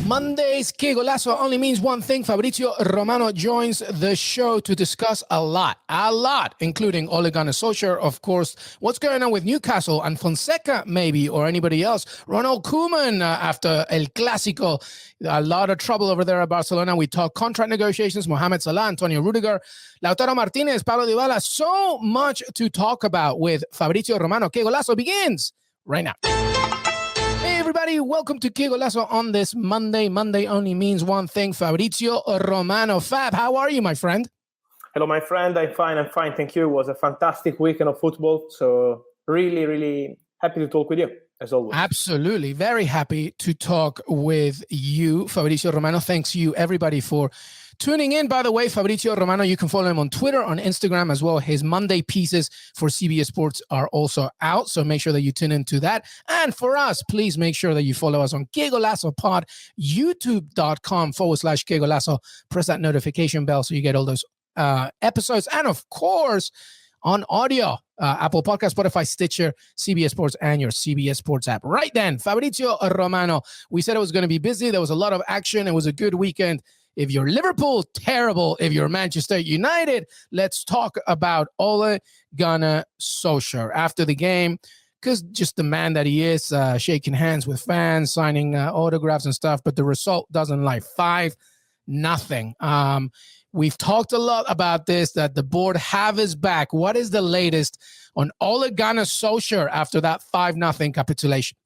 Mondays, Qué Golazo only means one thing. Fabrizio Romano joins the show to discuss a lot, including Ole Gunnar Solskjaer, of course, what's going on with Newcastle and Fonseca, maybe, or anybody else. Ronald Koeman after El Clasico. A lot of trouble over there at Barcelona. We talk contract negotiations, Mohamed Salah, Antonio Rudiger, Lautaro Martinez, Paulo Dybala. So much to talk about with Fabrizio Romano. Qué Golazo begins right now. Hey, everybody. Welcome to Qué Golazo on this Monday. Monday only means one thing. Fabrizio Romano. Fab, how are you, my friend? Hello, my friend. I'm fine. Thank you. It was a fantastic weekend of football. So really happy to talk with you, as always. Absolutely. Very happy to talk with you, Fabrizio Romano. Thanks you, everybody, for tuning in. By the way, Fabrizio Romano, you can follow him on Twitter, on Instagram as well. His Monday pieces for CBS Sports are also out, so make sure that you tune into that. And for us, please make sure that you follow us on Qué Golazo Pod, youtube.com/Qué Golazo. Press that notification bell so you get all those episodes. And of course, on audio, Apple Podcast, Spotify, Stitcher, CBS Sports, and your CBS Sports app. Right then, Fabrizio Romano, we said it was going to be busy. There was a lot of action. It was a good weekend. If you're Liverpool, terrible. If you're Manchester United, let's talk about Ole Gunnar Solskjaer after the game, because just the man that he is, shaking hands with fans, signing autographs and stuff, but the result doesn't lie. 5-0. We've talked a lot about this, that the board have his back. What is the latest on Ole Gunnar Solskjaer after that 5-0 capitulation?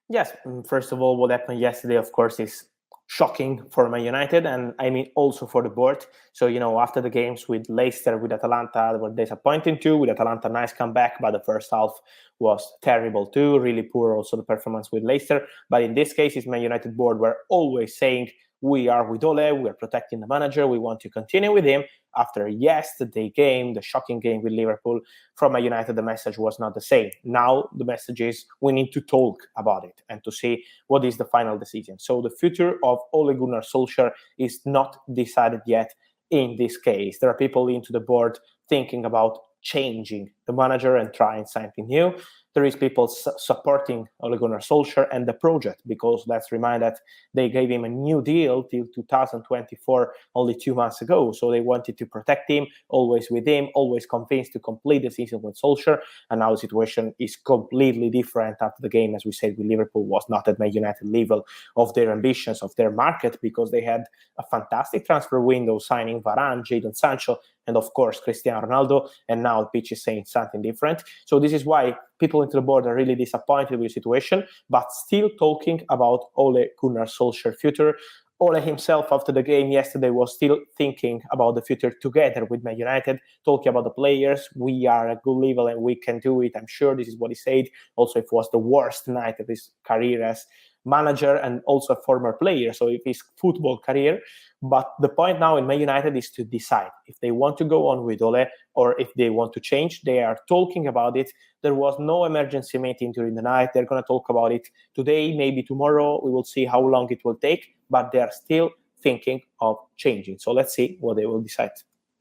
Yes, first of all, what happened yesterday, of course, is shocking for Man United, and I mean also for the board. So, after the games with Leicester, with Atalanta, they were disappointing too. With Atalanta, nice comeback, but the first half was terrible too. Really poor also the performance with Leicester. But in this case, it's Man United board were always saying, we are with Ole, we are protecting the manager, we want to continue with him. After yesterday game, the shocking game with Liverpool, from Man United, the message was not the same. Now the message is we need to talk about it and to see what is the final decision. So the future of Ole Gunnar Solskjaer is not decided yet in this case. There are people into the board thinking about changing the manager and trying something new. There is people supporting Ole Gunnar Solskjaer and the project, because let's remind that they gave him a new deal till 2024 only 2 months ago. So they wanted to protect him, always with him, always convinced to complete the season with Solskjaer. And now the situation is completely different after the game. As we said, with Liverpool was not at Man United level of their ambitions, of their market, because they had a fantastic transfer window, signing Varane, Jadon Sancho, and of course Cristiano Ronaldo. And now the pitch is saying something different. So this is why people into the board are really disappointed with the situation, but still talking about Ole Gunnar Solskjaer's future. Ole himself, after the game yesterday, was still thinking about the future together with Man United, talking about the players. We are at good level and we can do it. I'm sure this is what he said. Also, it was the worst night of his career as manager and also a former player, so if his football career. But the point now in Man United is to decide if they want to go on with Ole or if they want to change. They are talking about it. There was no emergency meeting during the night. They're going to talk about it today, maybe tomorrow. We will see how long it will take, but they are still thinking of changing. So let's see what they will decide.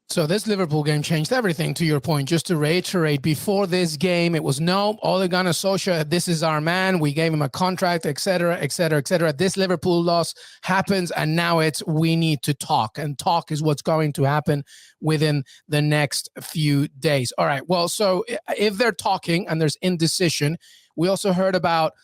So this Liverpool game changed everything, to your point. Just to reiterate, before this game, it was no, Ole Gunnar Solskjaer, this is our man. We gave him a contract, et cetera. This Liverpool loss happens, and now it's we need to talk. And talk is what's going to happen within the next few days. All right, well, so if they're talking and there's indecision, we also heard about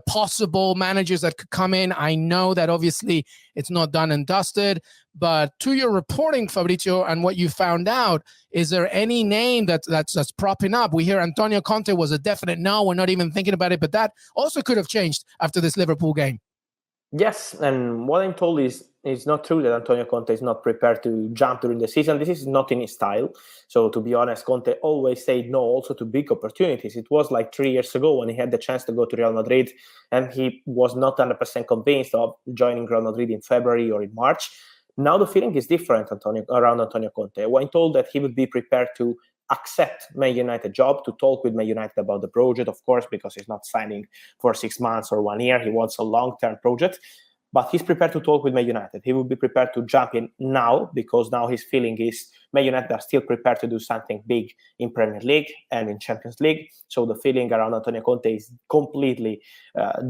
possible managers that could come in. I know that obviously it's not done and dusted, but to your reporting, Fabrizio, and what you found out, is there any name that's propping up? We hear Antonio Conte was a definite no. We're not even thinking about it, but that also could have changed after this Liverpool game. Yes, and what I'm told is it's not true that Antonio Conte is not prepared to jump during the season. This is not in his style. So to be honest, Conte always said no also to big opportunities. It was like 3 years ago when he had the chance to go to Real Madrid and he was not 100% convinced of joining Real Madrid in February or in March. Now the feeling is different around Antonio Conte. When told that he would be prepared to accept Man United job, to talk with Man United about the project, of course, because he's not signing for 6 months or 1 year. He wants a long-term project. but he's prepared to talk with Man United. He will be prepared to jump in now, because now his feeling is Man United are still prepared to do something big in Premier League and in Champions League. So the feeling around Antonio Conte is completely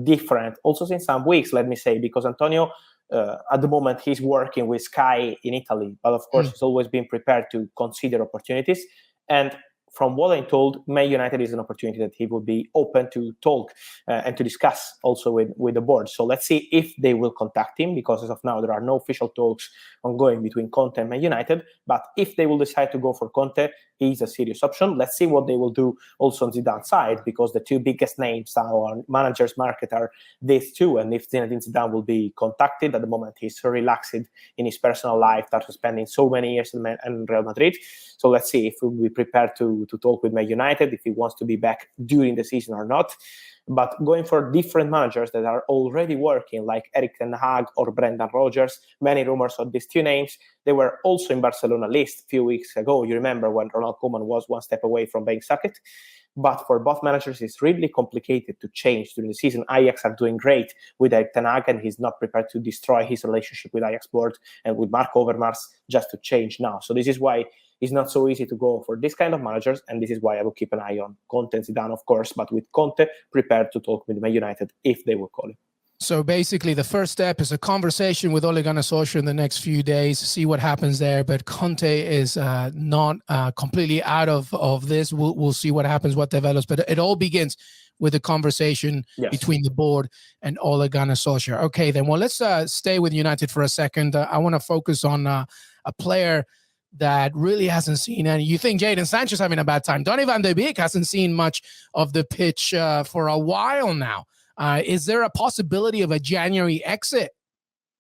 different. Also since some weeks, let me say, because Antonio, at the moment, he's working with Sky in Italy, but of course, he's always been prepared to consider opportunities. And from what I'm told, Man United is an opportunity that he would be open to talk and to discuss also with the board. So let's see if they will contact him, because as of now, there are no official talks ongoing between Conte and Man United. But if they will decide to go for Conte, he's a serious option. Let's see what they will do also on Zidane's side, because the two biggest names now on managers' market are these two. And if Zinedine Zidane will be contacted, at the moment he's so relaxed in his personal life after spending so many years in Real Madrid. So let's see if he'll be prepared to talk with Man United, if he wants to be back during the season or not. But going for different managers that are already working, like Erik ten Hag or Brendan Rodgers, many rumors of these two names. They were also in Barcelona list a few weeks ago. You remember when Ronald Koeman was one step away from being sacked. But for both managers, it's really complicated to change during the season. Ajax are doing great with Erik ten Hag, and he's not prepared to destroy his relationship with Ajax board and with Mark Overmars just to change now. So this is why it's not so easy to go for this kind of managers, and this is why I will keep an eye on Conte and Zidane, of course, but with Conte prepared to talk with Man United if they will call him. So basically, the first step is a conversation with Ole Gunnar Solskjaer in the next few days, see what happens there. But Conte is not completely out of this. We'll see what happens, what develops. But it all begins with a conversation between the board and Ole Gunnar Solskjaer. Okay, then, well, let's stay with United for a second. I want to focus on a player that really hasn't seen any. You think Jadon Sancho's having a bad time. Donny van de Beek hasn't seen much of the pitch for a while now. Is there a possibility of a January exit?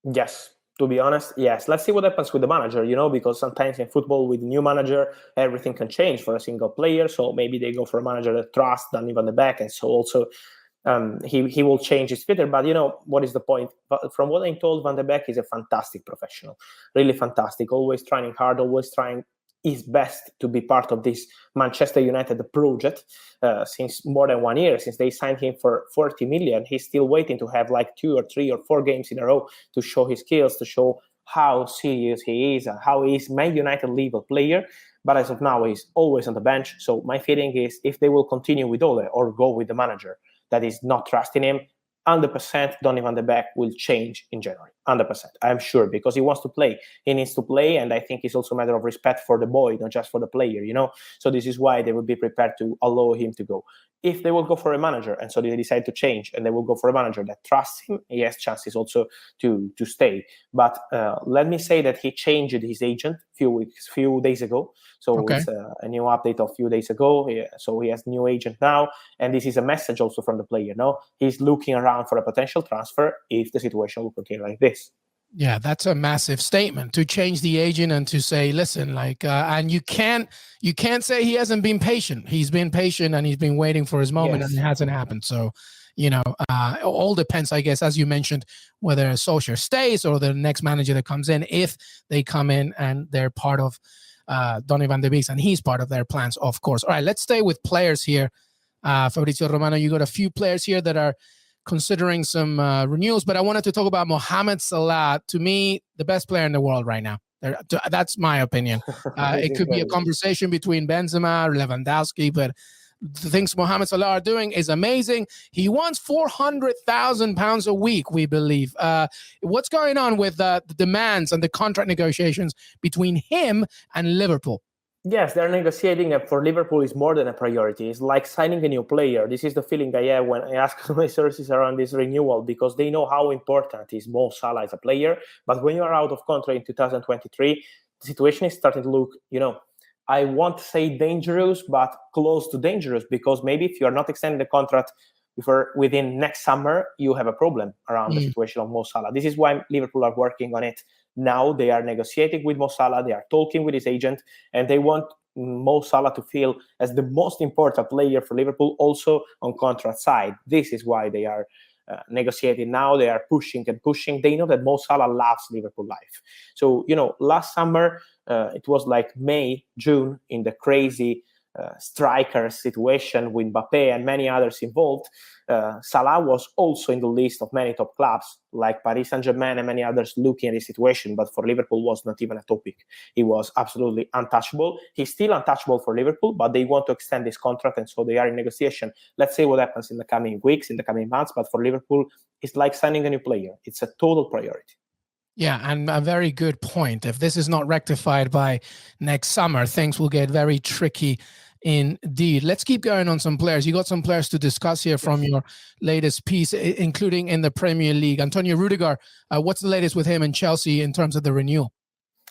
Yes, to be honest, yes. Let's see what happens with the manager, because sometimes in football with new manager, everything can change for a single player. So maybe they go for a manager that trusts Donny van de Beek, and so also he will change his fitter. But what is the point? But from what I'm told, Van de Beek is a fantastic professional, really fantastic, always trying hard, always trying his best to be part of this Manchester United project since more than 1 year, since they signed him for 40 million. He's still waiting to have like 2 or 3 or 4 games in a row to show his skills, to show how serious he is and how he is Man United level player. But as of now, he's always on the bench. So my feeling is if they will continue with Ole or go with the manager that is not trusting him, 100% Donny van de Beek will change in January. 100%. I'm sure, because he wants to play. He needs to play, and I think it's also a matter of respect for the boy, not just for the player, So this is why they will be prepared to allow him to go. If they will go for a manager, and so they decide to change, and they will go for a manager that trusts him, he has chances also to stay. But let me say that he changed his agent few days ago. So It's a new update of a few days ago. So he has new agent now, and this is a message also from the player. He's looking around for a potential transfer if the situation will continue like this. Yeah, that's a massive statement to change the agent and to say, listen, and you can't say he hasn't been patient. He's been patient and he's been waiting for his moment, and it hasn't happened. So, all depends, I guess, as you mentioned, whether Solskjaer stays or the next manager that comes in, if they come in and they're part of Donny van de Beek and he's part of their plans, of course. All right, let's stay with players here. Fabrizio Romano, you got a few players here that are considering some renewals, but I wanted to talk about Mohamed Salah. To me, the best player in the world right now. That's my opinion. It could be a conversation between Benzema or Lewandowski, but the things Mohamed Salah are doing is amazing. He wants £400,000 a week, we believe. What's going on with the demands and the contract negotiations between him and Liverpool? Yes, they're negotiating, and for Liverpool is more than a priority. It's like signing a new player. This is the feeling I have when I ask my sources around this renewal, because they know how important is Mo Salah as a player. But when you are out of contract in 2023, the situation is starting to look, I won't say dangerous, but close to dangerous, because maybe if you are not extending the contract within next summer, you have a problem around the situation of Mo Salah. This is why Liverpool are working on it. Now they are negotiating with Mo Salah, they are talking with his agent, and they want Mo Salah to feel as the most important player for Liverpool, also on contract side. This is why they are negotiating now. They are pushing and pushing. They know that Mo Salah loves Liverpool life. So, last summer, it was like May, June, in the crazy striker situation with Mbappe and many others involved, Salah was also in the list of many top clubs like Paris Saint-Germain and many others looking at his situation, but for Liverpool was not even a topic. He was absolutely untouchable. He's still untouchable for Liverpool, but they want to extend his contract, and so they are in negotiation. Let's see what happens in the coming weeks, in the coming months, but for Liverpool, it's like signing a new player. It's a total priority. Yeah, and a very good point. If this is not rectified by next summer, things will get very tricky indeed. Let's keep going on some players. You got some players to discuss here from your latest piece, including in the Premier League. Antonio Rudiger, what's the latest with him and Chelsea in terms of the renewal?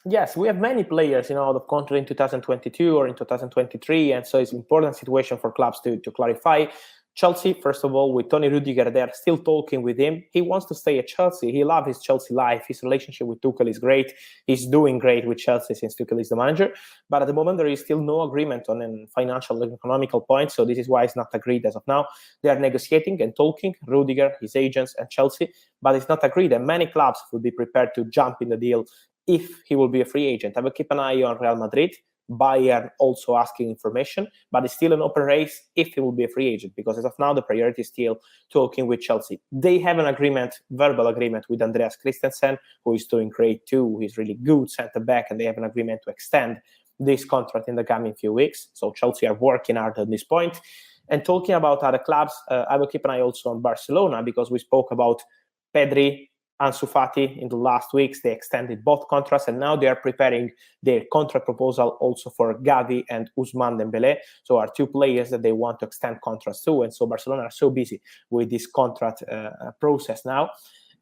Yes, we have many players, out of contract in 2022 or in 2023, and so it's an important situation for clubs to clarify. Chelsea, first of all, with Tony Rudiger, they are still talking with him. He wants to stay at Chelsea. He loves his Chelsea life. His relationship with Tuchel is great. He's doing great with Chelsea since Tuchel is the manager. But at the moment, there is still no agreement on a financial and economical point. So this is why it's not agreed as of now. They are negotiating and talking, Rudiger, his agents, and Chelsea. But it's not agreed. And many clubs would be prepared to jump in the deal if he will be a free agent. I will keep an eye on Real Madrid. Bayern also asking information, but it's still an open race if he will be a free agent, because as of now, the priority is still talking with Chelsea. They have an agreement, verbal agreement with Andreas Christensen, who is doing great too. He's really good centre-back, and they have an agreement to extend this contract in the coming few weeks. So Chelsea are working hard at this point. And talking about other clubs, I will keep an eye also on Barcelona, because we spoke about Pedri, Ansu Fati in the last weeks. They extended both contracts, and now they are preparing their contract proposal also for Gavi and Ousmane Dembélé. So are two players that they want to extend contracts to, and so Barcelona are so busy with this contract process now.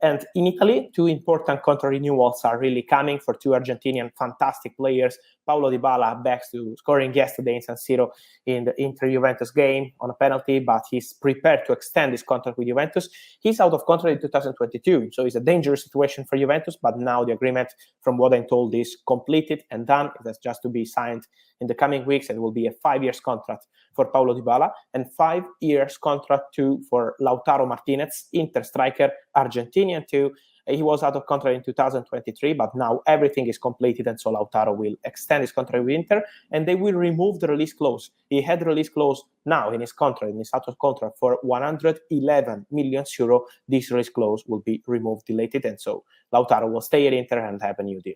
And in Italy, two important contract renewals are really coming for two Argentinian fantastic players. Paulo Dybala back to scoring yesterday in San Siro in the Inter-Juventus game on a penalty, but he's prepared to extend his contract with Juventus. He's out of contract in 2022, so it's a dangerous situation for Juventus, but now the agreement, from what I'm told, is completed and done. It has just to be signed in the coming weeks, and it will be a 5 years contract for Paulo Dybala and 5 years contract too for Lautaro Martinez, Inter striker, Argentinian too. He was out of contract in 2023, but now everything is completed, and so Lautaro will extend his contract with Inter, and they will remove the release clause. He had the release clause now in his contract, in his out of contract for 111 million euro. This release clause will be removed, deleted, and so Lautaro will stay at Inter and have a new deal.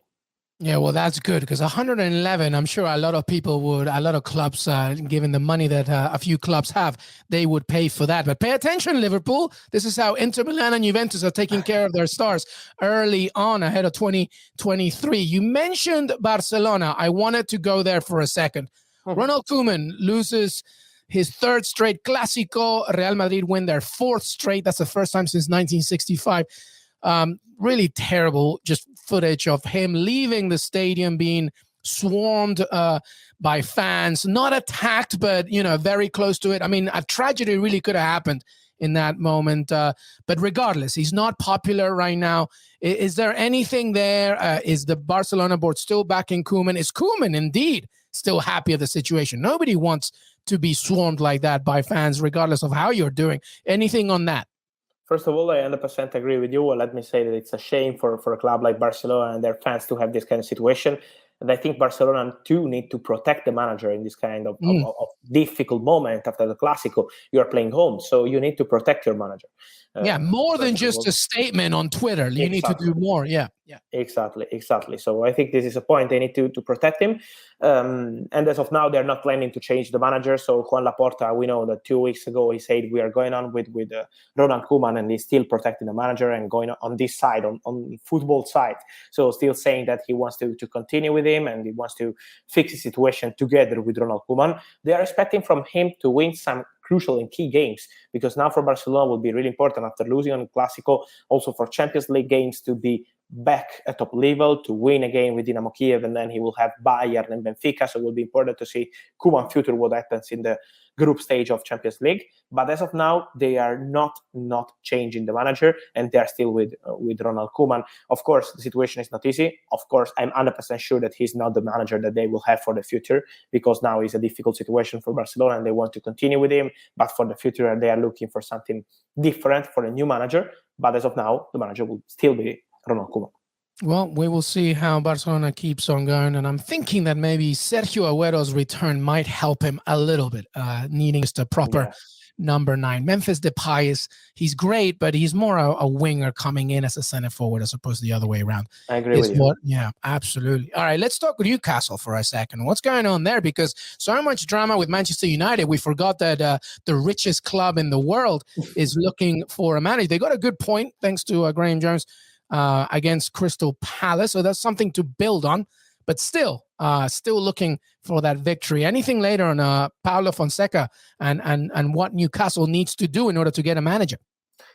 Yeah, well, that's good, because 111, I'm sure a lot of people would, a lot of clubs, given the money that a few clubs have, they would pay for that. But pay attention, Liverpool. This is how Inter Milan and Juventus are taking care of their stars early on ahead of 2023. You mentioned Barcelona. I wanted to go there for a second. Ronald Koeman loses his third straight Clasico. Real Madrid win their fourth straight. That's the first time since 1965. Really terrible just footage of him leaving the stadium, being swarmed by fans, not attacked, but, very close to it. I mean, a tragedy really could have happened in that moment. But regardless, he's not popular right now. Is there anything there? Is the Barcelona board still backing Koeman? Is Koeman indeed still happy of the situation? Nobody wants to be swarmed like that by fans, regardless of how you're doing. Anything on that? First of all, I 100% agree with you. Let me say that it's a shame for a club like Barcelona and their fans to have this kind of situation. And I think Barcelona too need to protect the manager in this kind of difficult moment after the Clasico. You are playing home, so you need to protect your manager. More than just a statement on Twitter. You need to do more. Yeah. Exactly. So I think this is a point. They need to protect him. And as of now, they're not planning to change the manager. So Juan Laporta, we know that 2 weeks ago, he said we are going on with Ronald Koeman, and he's still protecting the manager and going on this side, on football side. So still saying that he wants to continue with him and he wants to fix the situation together with Ronald Koeman. They are expecting from him to win some crucial and key games, because now for Barcelona will be really important after losing on the Clasico, also for Champions League games to be back at top level, to win again with Dynamo Kiev, and then he will have Bayern and Benfica, so it will be important to see Koeman future what happens in the group stage of Champions League. But as of now, they are not changing the manager, and they are still with Ronald Koeman. Of course, the situation is not easy. Of course, I'm 100% sure that he's not the manager that they will have for the future, because now it's a difficult situation for Barcelona and they want to continue with him. But for the future, they are looking for something different, for a new manager. But as of now, the manager will still be Ronald Koeman. Well, we will see how Barcelona keeps on going. And I'm thinking that maybe Sergio Aguero's return might help him a little bit, needing just a proper Yes, number 9. Memphis Depay he's great, but he's more a winger coming in as a center forward as opposed to the other way around. I agree with you. Yeah, absolutely. All right, let's talk Newcastle for a second. What's going on there? Because so much drama with Manchester United. We forgot that the richest club in the world is looking for a manager. They got a good point, thanks to Graham Jones, against Crystal Palace. So that's something to build on, but still looking for that victory. Anything later on Paulo Fonseca and what Newcastle needs to do in order to get a manager?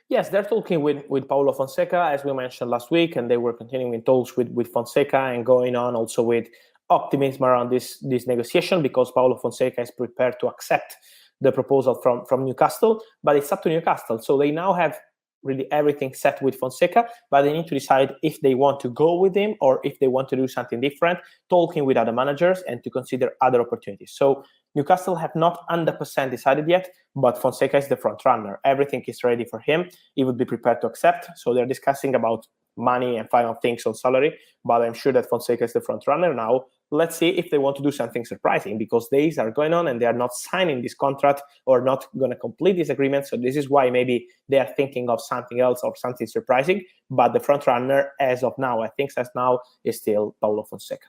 Yes, they're talking with Paulo Fonseca, as we mentioned last week, and they were continuing talks with Fonseca and going on also with optimism around this negotiation, because Paulo Fonseca is prepared to accept the proposal from Newcastle, but it's up to Newcastle. So they now have really everything set with Fonseca, but they need to decide if they want to go with him or if they want to do something different, talking with other managers and to consider other opportunities. So Newcastle have not 100% decided yet, but Fonseca is the front runner. Everything is ready for him. He would be prepared to accept. So they're discussing about money and final things on salary, but I'm sure that Fonseca is the front runner now. Let's see if they want to do something surprising, because days are going on and they are not signing this contract or not going to complete this agreement. So this is why maybe they are thinking of something else or something surprising. But the front runner, as of now, I think as now, is still Paulo Fonseca.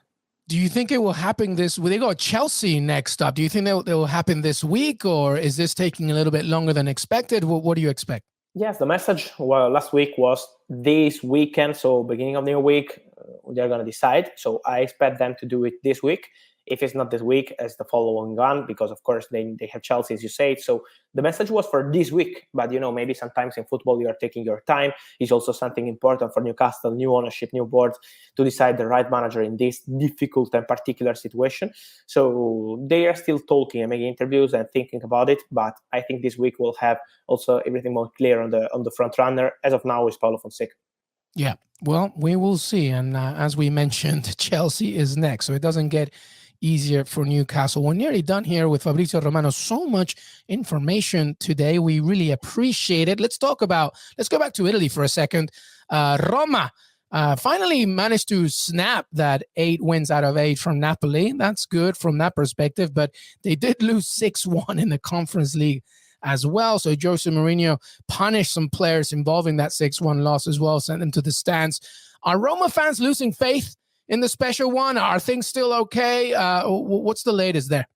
Do you think it will happen they got Chelsea next up? Do you think that will happen this week, or is this taking a little bit longer than expected? What do you expect? Yes, the message last week was this weekend, so beginning of the new week, they're going to decide. So I expect them to do it this week. If it's not this week, as the following one, because of course they have Chelsea, as you say. So the message was for this week, but maybe sometimes in football you are taking your time. It's also something important for Newcastle, new ownership, new board, to decide the right manager in this difficult and particular situation. So they are still talking and making interviews and thinking about it, but I think this week we'll have also everything more clear on the front runner. As of now, is Paulo Fonseca. Yeah, well, we will see. And as we mentioned, Chelsea is next, so it doesn't get easier for Newcastle. We're nearly done here with Fabrizio Romano. So much information today. We really appreciate it. Let's go back to Italy for a second. Roma finally managed to snap that 8 wins out of 8 from Napoli. That's good from that perspective, but they did lose 6-1 in the Conference League as well. So Jose Mourinho punished some players involving that 6-1 loss as well, sent them to the stands. Are Roma fans losing faith in the special one? Are things still okay? What's the latest there?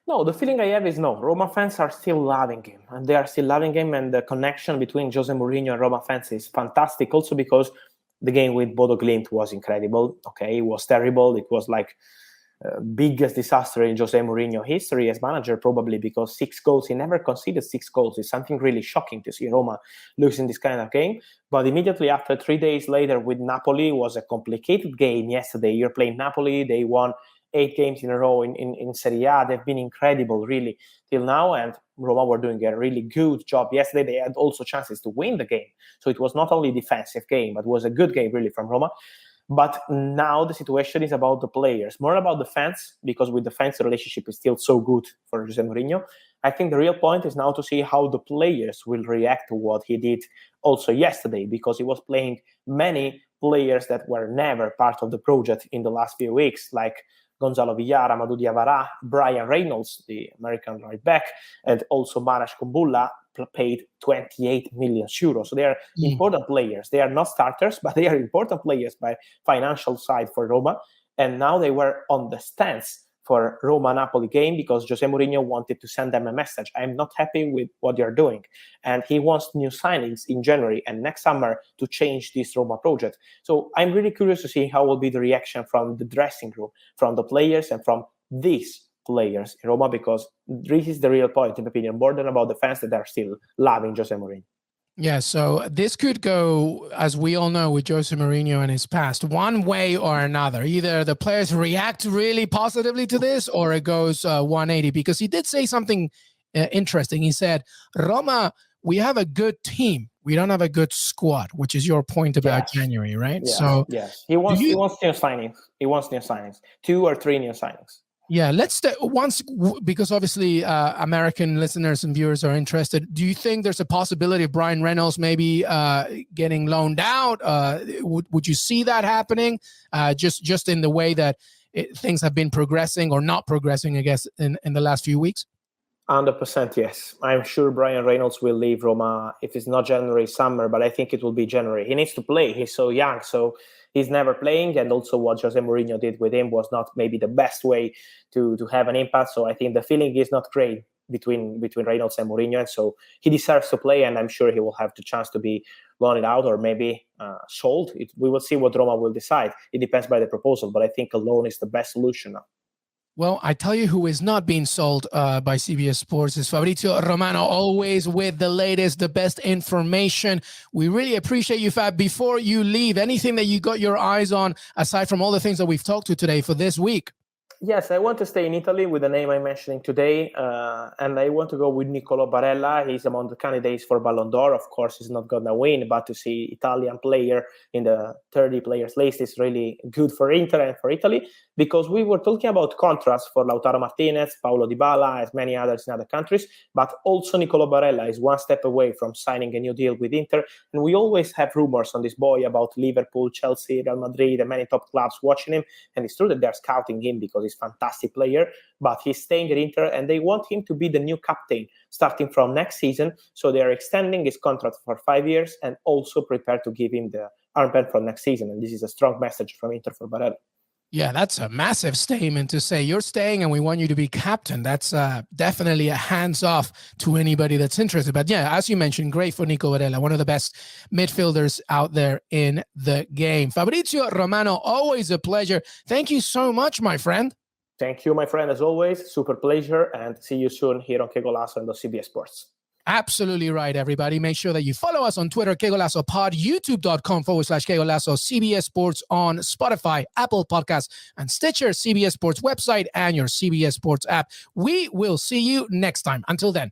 No, the feeling I have is no. Roma fans are still loving him, and they are still loving him, and the connection between Jose Mourinho and Roma fans is fantastic, also because the game with Bodo Glimt was incredible. Okay, it was terrible. It was like biggest disaster in Jose Mourinho history as manager, probably, because 6 goals, he never conceded 6 goals. It's something really shocking to see Roma losing this kind of game. But immediately after, 3 days later with Napoli, was a complicated game yesterday. You're playing Napoli, they won 8 games in a row in Serie A. They've been incredible, really, till now, and Roma were doing a really good job yesterday. They had also chances to win the game. So it was not only a defensive game, but was a good game, really, from Roma. But now the situation is about the players, more about the fans, because with the fans, the relationship is still so good for Jose Mourinho. I think the real point is now to see how the players will react to what he did also yesterday, because he was playing many players that were never part of the project in the last few weeks, like Gonzalo Villar, Amadou Diawara, Brian Reynolds, the American right back, and also Marash Kumbulla, paid 28 million euros. So they are important players. They are not starters, but they are important players by financial side for Roma. And now they were on the stands for Roma-Napoli game because Jose Mourinho wanted to send them a message. I'm not happy with what you're doing. And he wants new signings in January and next summer to change this Roma project. So I'm really curious to see how will be the reaction from the dressing room, from the players, and from these players in Roma, because this is the real point, in my opinion, more than about the fans that are still loving Jose Mourinho. Yeah, so this could go, as we all know, with Jose Mourinho and his past, one way or another. Either the players react really positively to this, or it goes 180, because he did say something interesting. He said, Roma, we have a good team. We don't have a good squad, which is your point about January, right? Yes, so yes. He wants new signings. He wants new signings. 2 or 3 new signings. Yeah, because obviously American listeners and viewers are interested. Do you think there's a possibility of Brian Reynolds maybe getting loaned out? Would you see that happening? Just in the way that things have been progressing or not progressing, I guess, in the last few weeks? 100% yes. I'm sure Brian Reynolds will leave Roma if it's not January, summer, but I think it will be January. He needs to play. He's so young, so he's never playing. And also what Jose Mourinho did with him was not maybe the best way to have an impact. So I think the feeling is not great between Reynolds and Mourinho. And so he deserves to play, and I'm sure he will have the chance to be loaned out or maybe sold. We will see what Roma will decide. It depends by the proposal, but I think a loan is the best solution now. Well, I tell you who is not being sold by CBS Sports is Fabrizio Romano, always with the latest, the best information. We really appreciate you, Fab. Before you leave, anything that you got your eyes on, aside from all the things that we've talked to today for this week? Yes, I want to stay in Italy with the name I'm mentioning today, and I want to go with Niccolò Barella. He's among the candidates for Ballon d'Or. Of course, he's not going to win, but to see Italian player in the 30 players list is really good for Inter and for Italy, because we were talking about contrast for Lautaro Martinez, Paulo Dybala, as many others in other countries, but also Niccolò Barella is one step away from signing a new deal with Inter, and we always have rumors on this boy about Liverpool, Chelsea, Real Madrid, and many top clubs watching him, and it's true that they're scouting him because he's a fantastic player, but he's staying at Inter and they want him to be the new captain starting from next season. So they are extending his contract for 5 years and also prepared to give him the armband for next season. And this is a strong message from Inter for Barella. Yeah, that's a massive statement to say you're staying and we want you to be captain. That's definitely a hands-off to anybody that's interested. But yeah, as you mentioned, great for Nico Barella, one of the best midfielders out there in the game. Fabrizio Romano, always a pleasure. Thank you so much, my friend. Thank you, my friend, as always. Super pleasure, and see you soon here on Qué Golazo and the CBS Sports. Absolutely right, everybody. Make sure that you follow us on Twitter, Qué Golazo Pod, youtube.com/Qué Golazo, CBS Sports on Spotify, Apple Podcasts, and Stitcher, CBS Sports website, and your CBS Sports app. We will see you next time. Until then.